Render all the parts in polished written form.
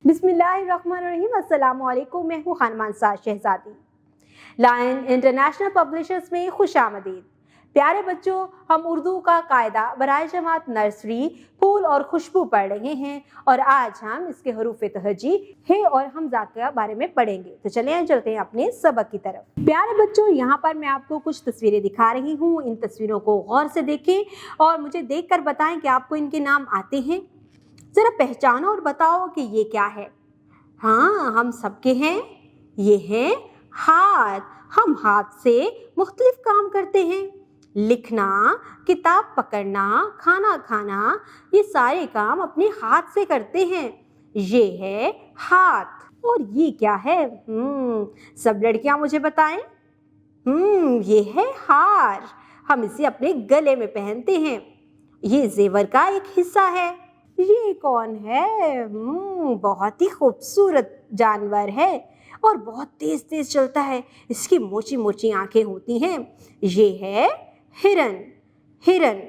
बिस्मिल्लाहिर्रहमानिर्रहीम। अस्सलाम वालेकुम। मैं हूँ खानमान साद शहजादी। लायन इंटरनेशनल पब्लिशर्स में खुशामदीद। प्यारे बच्चों, हम उर्दू का कायदा बराए जमात नर्सरी फूल और खुशबू पढ़ रहे हैं और आज हम इसके हरूफ तहजी हे और हमजा के बारे में पढ़ेंगे। तो चलिए चलते हैं अपने सबक की तरफ। प्यारे बच्चों, यहाँ पर मैं आपको कुछ तस्वीरें दिखा रही हूँ। इन तस्वीरों को गौर से देखें और मुझे देखकर बताएं कि आपको इनके नाम आते हैं। जरा पहचानो और बताओ कि ये क्या है। हाँ, हम सबके हैं। ये है हाथ। हम हाथ से मुख्तलिफ काम करते हैं। लिखना, किताब पकड़ना, खाना खाना, ये सारे काम अपने हाथ से करते हैं। ये है हाथ। और ये क्या है? सब लड़कियां मुझे बताएं। ये है हार। हम इसे अपने गले में पहनते हैं। ये जेवर का एक हिस्सा है। ये कौन है? बहुत ही खूबसूरत जानवर है और बहुत तेज तेज चलता है। इसकी मोची मोची आंखें होती हैं। ये है हिरन। हिरन।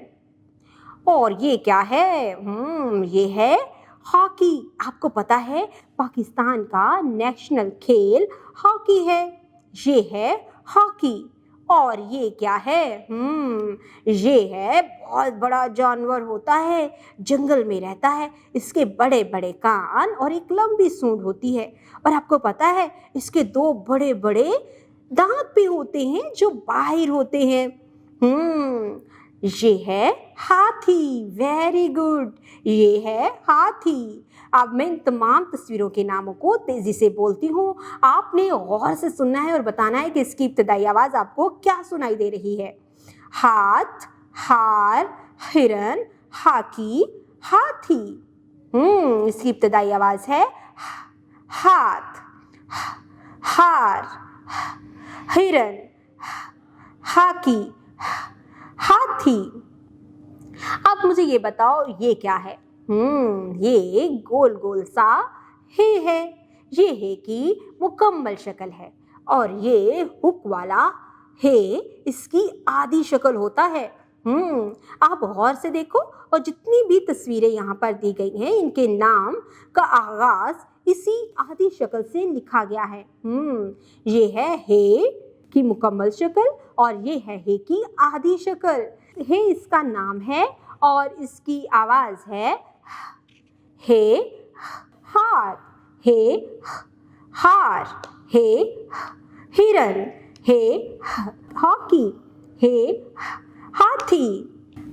और ये क्या है? ये है हॉकी। आपको पता है पाकिस्तान का नेशनल खेल हॉकी है। ये है हॉकी। और ये क्या है? ये है बहुत बड़ा जानवर होता है, जंगल में रहता है। इसके बड़े बड़े कान और एक लंबी सूंड होती है। और आपको पता है इसके दो बड़े बड़े दांत भी होते हैं जो बाहर होते हैं। ये है हाथी। वेरी गुड, ये है हाथी। अब मैं इन तमाम तस्वीरों के नामों को तेजी से बोलती हूँ। आपने गौर से सुनना है और बताना है कि इसकी इब्तदाई आवाज आपको क्या सुनाई दे रही है। हाथ, हार, हिरन, हाकी, हाथी। इसकी इब्तदाई आवाज है हाथ, हार, हिरन, हाकी, हाथी। अब मुझे ये बताओ ये क्या है? ये गोल गोल सा हे है। ये हे की मुकम्मल शक्ल है और ये हुक वाला हे इसकी आधी शक्ल होता है। आप गौर से देखो और जितनी भी तस्वीरें यहाँ पर दी गई हैं इनके नाम का आगाज इसी आधी शक्ल से लिखा गया है। ये है हे की मुकम्मल शक्ल और ये है हे की आधी शक्ल। हे इसका नाम है और इसकी आवाज है हे हार, हे हार, हे हिरन, हे हॉकी, हे हाथी।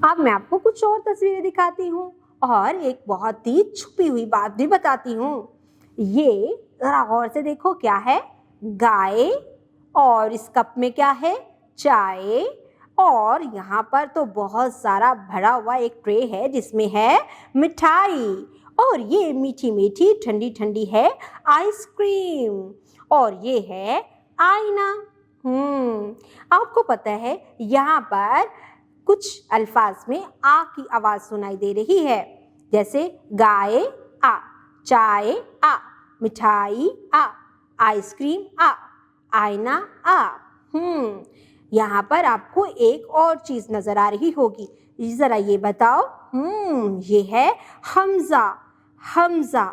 अब मैं आपको कुछ और तस्वीरें दिखाती हूँ और एक बहुत ही छुपी हुई बात भी बताती हूँ। ये जरा गौर से देखो क्या है? गाय। और इस कप में क्या है? चाय। और यहाँ पर तो बहुत सारा भरा हुआ एक ट्रे है जिसमें है मिठाई। और ये मीठी मीठी ठंडी ठंडी है आइसक्रीम। और ये है आईना। आपको पता है यहाँ पर कुछ अल्फाज में आ की आवाज सुनाई दे रही है, जैसे गाय आ, चाय आ, मिठाई आ, आइसक्रीम आ, आईना आ। यहाँ पर आपको एक और चीज नजर आ रही होगी। जरा ये बताओ। ये है हमजा। हमजा।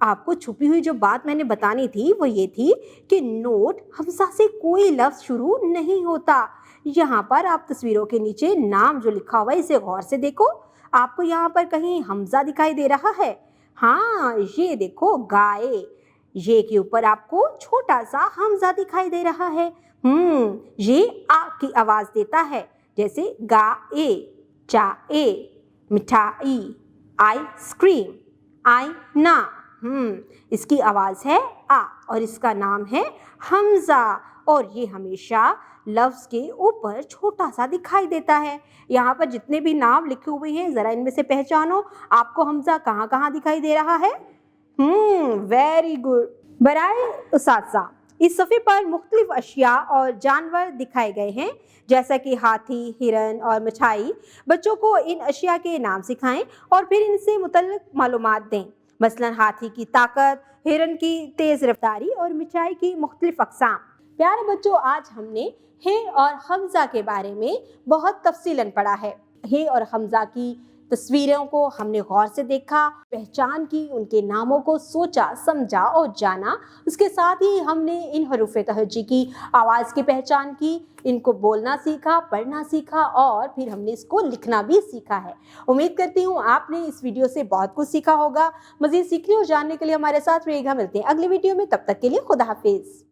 आपको छुपी हुई जो बात मैंने बतानी थी वो ये थी कि नोट हमजा से कोई लफ्ज शुरू नहीं होता। यहाँ पर आप तस्वीरों के नीचे नाम जो लिखा हुआ है इसे गौर से देखो। आपको यहाँ पर कहीं हमजा दिखाई दे रहा है? हाँ, ये देखो गाय। ये के ऊपर आपको छोटा सा हमजा दिखाई दे रहा है। ये आ की आवाज देता है, जैसे गाए, चाए, मिठाई, आइसक्रीम, आईना। इसकी आवाज है आ और इसका नाम है हमजा और ये हमेशा लफ्ज के ऊपर छोटा सा दिखाई देता है। यहाँ पर जितने भी नाम लिखे हुए हैं जरा इनमें से पहचानो, आपको हमजा कहाँ कहाँ दिखाई दे रहा है? Very good. बराए उसात्ज़ा, इस सफ़े पर मुख्तलिफ अशिया और जानवर दिखाए गए हैं, जैसा कि हाथी, हिरन और मिठाई। बच्चों को इन अशिया के नाम सिखाएं और फिर इनसे मुतल्लिक़ मालूमात दें। मसलन हाथी की ताकत, हिरन की तेज़ रफ्तारी और मिठाई की मुख्तलिफ अक़साम। प्यारे बच्चों, आज हमने हे और हमजा के बारे में बहुत तफसीलन पढ़ा है। हे और हमजा की तस्वीरों को हमने गौर से देखा, पहचान की, उनके नामों को सोचा, समझा और जाना। उसके साथ ही हमने इन हरूफ तहज्जी की आवाज़ की पहचान की, इनको बोलना सीखा, पढ़ना सीखा और फिर हमने इसको लिखना भी सीखा है। उम्मीद करती हूँ आपने इस वीडियो से बहुत कुछ सीखा होगा। मज़ीद सीखने और जानने के लिए हमारे साथ रहिएगा। मिलते हैं अगले वीडियो में, तब तक के लिए खुदा हाफिज़।